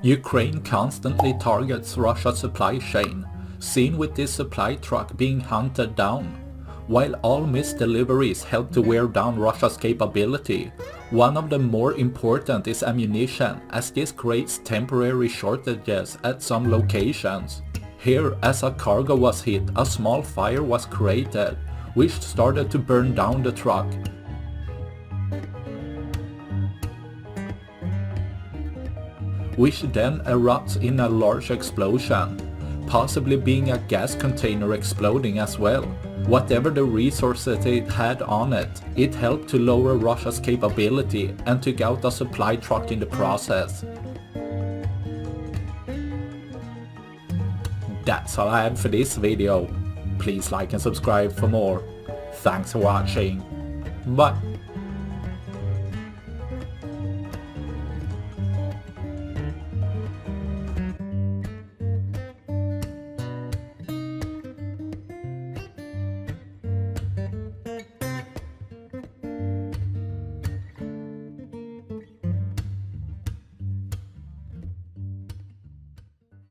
Ukraine constantly targets Russia's supply chain, seen with this supply truck being hunted down. While all missed deliveries help to wear down Russia's capability, one of the more important is ammunition, as this creates temporary shortages at some locations. Here, as a cargo was hit, a small fire was created, which started to burn down the truck. Which then erupts in a large explosion, possibly being a gas container exploding as well. Whatever the resources it had on it, it helped to lower Russia's capability and took out a supply truck in the process. That's all I had for this video. Please like and subscribe for more. Thanks for watching. Bye.